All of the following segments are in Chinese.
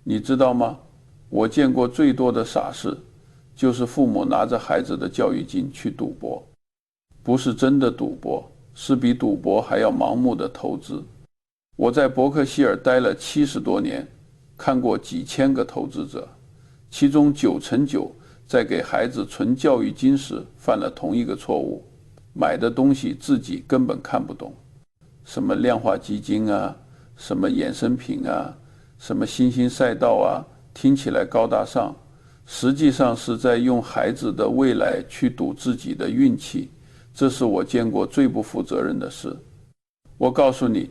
你知道吗？我见过最多的傻事，就是父母拿着孩子的教育金去赌博，不是真的赌博，是比赌博还要盲目的投资。我在伯克希尔待了70多年，看过几千个投资者，其中9成9在给孩子存教育金时犯了同一个错误，买的东西自己根本看不懂，什么量化基金啊，什么衍生品啊，什么新兴赛道啊，听起来高大上，实际上是在用孩子的未来去赌自己的运气，这是我见过最不负责任的事。我告诉你，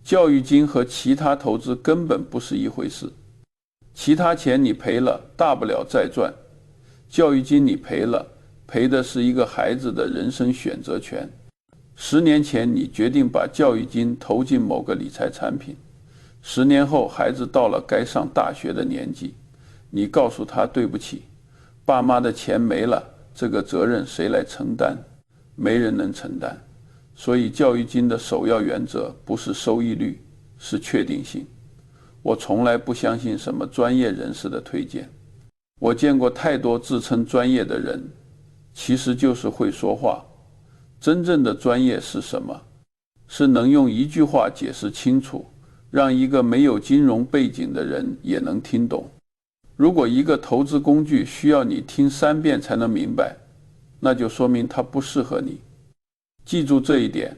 教育金和其他投资根本不是一回事，其他钱你赔了，大不了再赚，教育金你赔了，赔的是一个孩子的人生选择权。10年前你决定把教育金投进某个理财产品，10年后孩子到了该上大学的年纪，你告诉他对不起，爸妈的钱没了，这个责任谁来承担？没人能承担。所以教育金的首要原则不是收益率，是确定性。我从来不相信什么专业人士的推荐，我见过太多自称专业的人，其实就是会说话。真正的专业是什么？是能用一句话解释清楚，让一个没有金融背景的人也能听懂。如果一个投资工具需要你听3遍才能明白，那就说明它不适合你。记住这一点，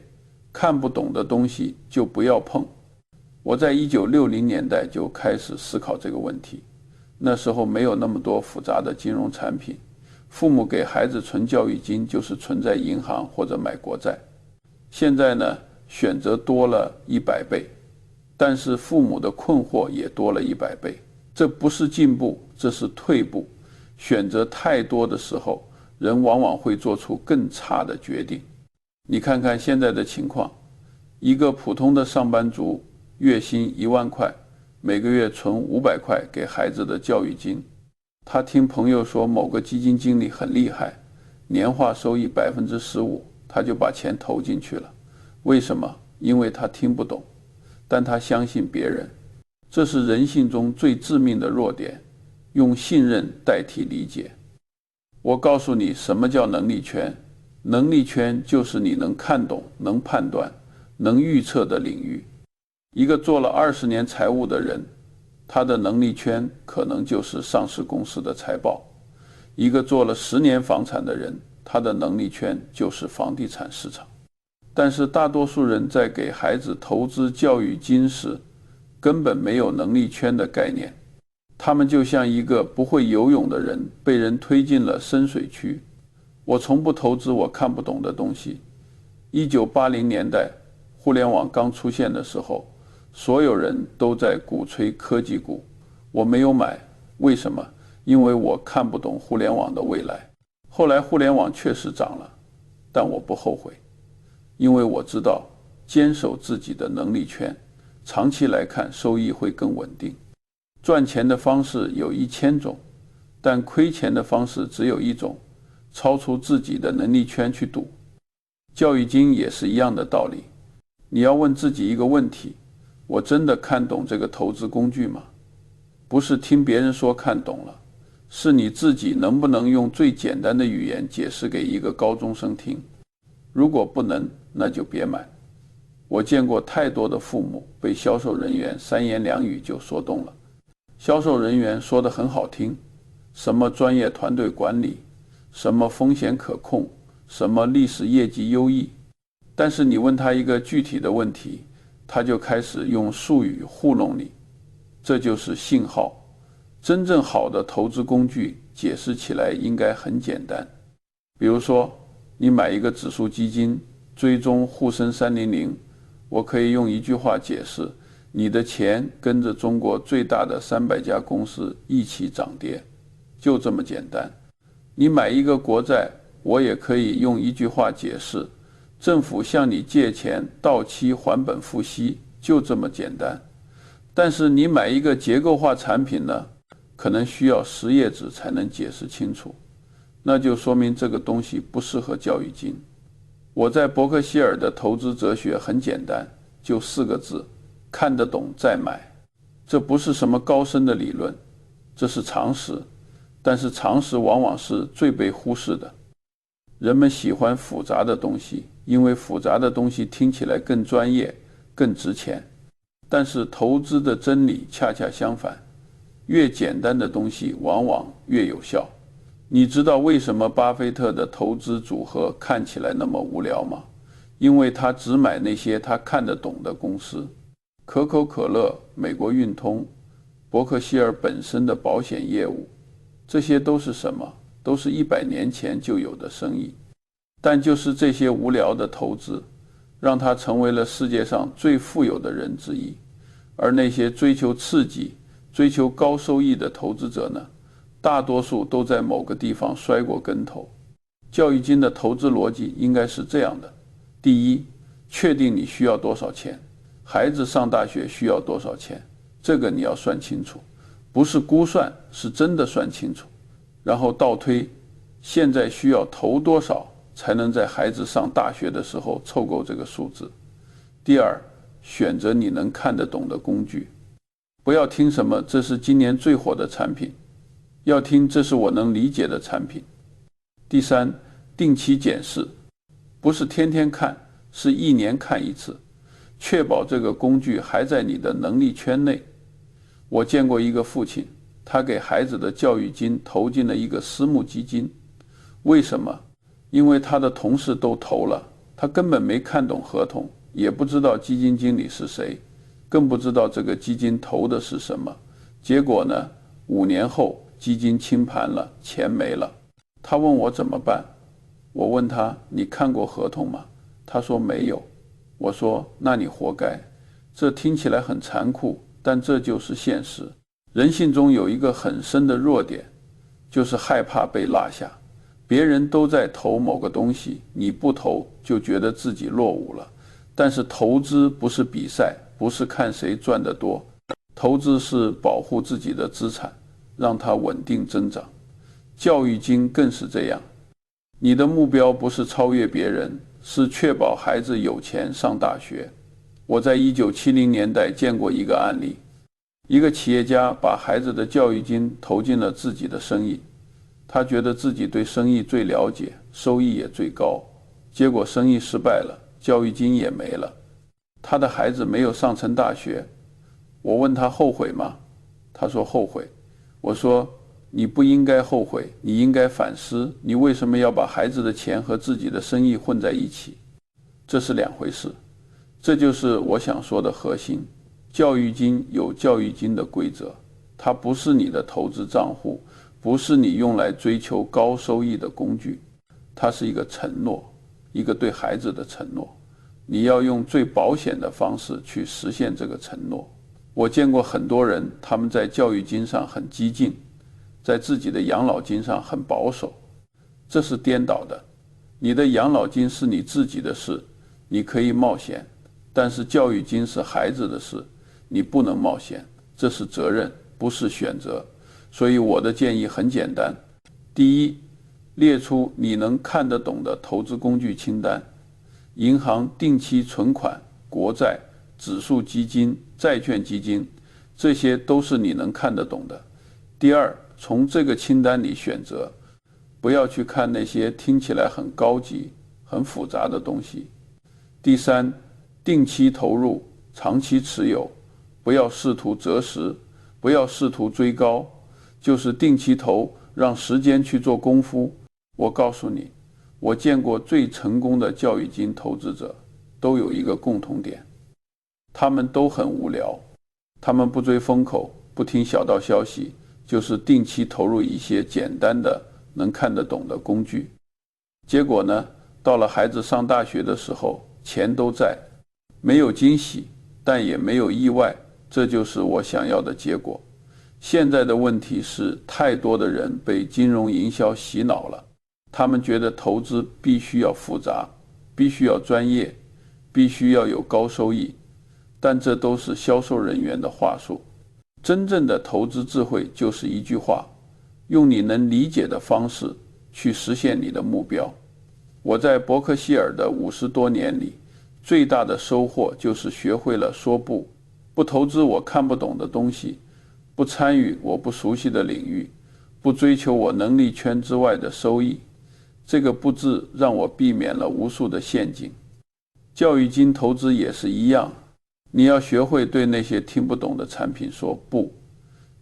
看不懂的东西就不要碰。我在1960年代就开始思考这个问题，那时候没有那么多复杂的金融产品，父母给孩子存教育金就是存在银行或者买国债。现在呢，选择多了100倍，但是父母的困惑也多了100倍。这不是进步，这是退步。选择太多的时候，人往往会做出更差的决定。你看看现在的情况，一个普通的上班族，月薪1万块，每个月存500块给孩子的教育金。他听朋友说某个基金经理很厉害，年化收益15%，他就把钱投进去了。为什么？因为他听不懂，但他相信别人。这是人性中最致命的弱点，用信任代替理解。我告诉你什么叫能力圈。能力圈就是你能看懂、能判断、能预测的领域。一个做了20年财务的人，他的能力圈可能就是上市公司的财报；一个做了10年房产的人，他的能力圈就是房地产市场。但是大多数人在给孩子投资教育金时，根本没有能力圈的概念。他们就像一个不会游泳的人被人推进了深水区。我从不投资我看不懂的东西。1980年代互联网刚出现的时候，所有人都在鼓吹科技股，我没有买。为什么？因为我看不懂互联网的未来。后来互联网确实涨了，但我不后悔，因为我知道坚守自己的能力圈，长期来看收益会更稳定。赚钱的方式有1000种，但亏钱的方式只有一种，超出自己的能力圈去赌。教育金也是一样的道理。你要问自己一个问题，我真的看懂这个投资工具吗？不是听别人说看懂了，是你自己能不能用最简单的语言解释给一个高中生听。如果不能，那就别买。我见过太多的父母被销售人员3言2语就说动了。销售人员说得很好听，什么专业团队管理，什么风险可控，什么历史业绩优异，但是你问他一个具体的问题，他就开始用术语糊弄你。这就是信号。真正好的投资工具解释起来应该很简单。比如说你买一个指数基金，追踪沪深300，我可以用一句话解释，你的钱跟着中国最大的300家公司一起涨跌，就这么简单。你买一个国债，我也可以用一句话解释，政府向你借钱到期还本付息，就这么简单。但是你买一个结构化产品呢，可能需要10页纸才能解释清楚，那就说明这个东西不适合教育金。我在伯克希尔的投资哲学很简单，就4个字，看得懂再买。这不是什么高深的理论，这是常识，但是常识往往是最被忽视的。人们喜欢复杂的东西，因为复杂的东西听起来更专业、更值钱。但是投资的真理恰恰相反，越简单的东西往往越有效。你知道为什么巴菲特的投资组合看起来那么无聊吗？因为他只买那些他看得懂的公司。可口可乐、美国运通、伯克希尔本身的保险业务，这些都是什么？都是100年前就有的生意。但就是这些无聊的投资，让他成为了世界上最富有的人之一。而那些追求刺激、追求高收益的投资者呢，大多数都在某个地方摔过跟头。教育金的投资逻辑应该是这样的：第一，确定你需要多少钱，孩子上大学需要多少钱，这个你要算清楚，不是估算，是真的算清楚。然后倒推，现在需要投多少才能在孩子上大学的时候凑够这个数字。第二，选择你能看得懂的工具，不要听什么这是今年最火的产品，要听这是我能理解的产品。第三，定期检视，不是天天看，是1年看一次，确保这个工具还在你的能力圈内。我见过一个父亲，他给孩子的教育金投进了一个私募基金。为什么？因为他的同事都投了，他根本没看懂合同，也不知道基金经理是谁，更不知道这个基金投的是什么。结果呢，5年后基金清盘了，钱没了。他问我怎么办，我问他，你看过合同吗？他说没有。我说那你活该。这听起来很残酷，但这就是现实。人性中有一个很深的弱点，就是害怕被落下。别人都在投某个东西，你不投就觉得自己落伍了。但是投资不是比赛，不是看谁赚得多，投资是保护自己的资产，让它稳定增长。教育金更是这样，你的目标不是超越别人，是确保孩子有钱上大学。我在1970年代见过一个案例，一个企业家把孩子的教育金投进了自己的生意，他觉得自己对生意最了解，收益也最高，结果生意失败了，教育金也没了，他的孩子没有上成大学。我问他后悔吗？他说后悔。我说你不应该后悔，你应该反思，你为什么要把孩子的钱和自己的生意混在一起？这是两回事。这就是我想说的核心。教育金有教育金的规则，它不是你的投资账户，不是你用来追求高收益的工具，它是一个承诺，一个对孩子的承诺。你要用最保险的方式去实现这个承诺。我见过很多人，他们在教育金上很激进，在自己的养老金上很保守，这是颠倒的。你的养老金是你自己的事，你可以冒险，但是教育金是孩子的事，你不能冒险，这是责任，不是选择。所以我的建议很简单：第一，列出你能看得懂的投资工具清单，银行定期存款、国债、指数基金、债券基金，这些都是你能看得懂的。第二，从这个清单里选择，不要去看那些听起来很高级、很复杂的东西。第三，定期投入，长期持有，不要试图择时，不要试图追高，就是定期投，让时间去做功夫。我告诉你，我见过最成功的教育金投资者都有一个共同点，他们都很无聊，他们不追风口，不听小道消息，就是定期投入一些简单的能看得懂的工具。结果呢，到了孩子上大学的时候，钱都在，没有惊喜，但也没有意外，这就是我想要的结果。现在的问题是，太多的人被金融营销洗脑了，他们觉得投资必须要复杂，必须要专业，必须要有高收益，但这都是销售人员的话术。真正的投资智慧就是一句话，用你能理解的方式去实现你的目标。我在伯克希尔的50多年里，最大的收获就是学会了说不不投资我看不懂的东西，不参与我不熟悉的领域，不追求我能力圈之外的收益。这个不字让我避免了无数的陷阱。教育金投资也是一样，你要学会对那些听不懂的产品说不，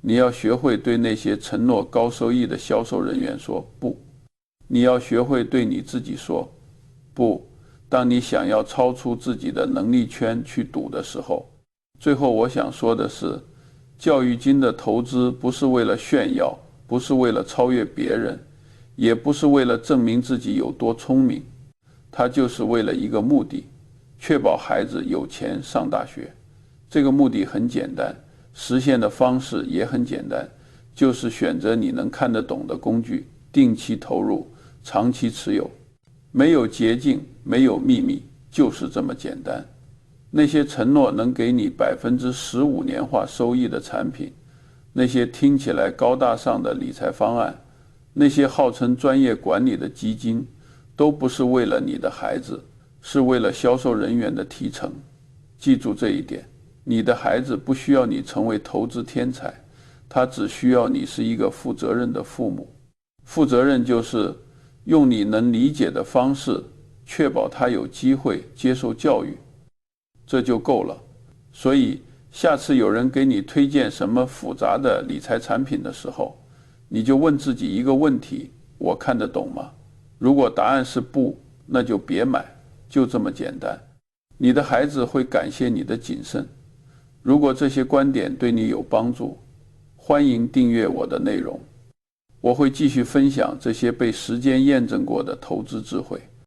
你要学会对那些承诺高收益的销售人员说不，你要学会对你自己说不。当你想要超出自己的能力圈去赌的时候，最后我想说的是，教育金的投资不是为了炫耀，不是为了超越别人，也不是为了证明自己有多聪明，它就是为了一个目的，确保孩子有钱上大学。这个目的很简单，实现的方式也很简单，就是选择你能看得懂的工具，定期投入，长期持有。没有捷径，没有秘密，就是这么简单。那些承诺能给你15%年化收益的产品，那些听起来高大上的理财方案，那些号称专业管理的基金，都不是为了你的孩子，是为了销售人员的提成。记住这一点，你的孩子不需要你成为投资天才，他只需要你是一个负责任的父母。负责任就是用你能理解的方式，确保他有机会接受教育，这就够了。所以下次有人给你推荐什么复杂的理财产品的时候，你就问自己一个问题：我看得懂吗？如果答案是不，那就别买，就这么简单。你的孩子会感谢你的谨慎。如果这些观点对你有帮助，欢迎订阅我的内容。我会继续分享这些被时间验证过的投资智慧。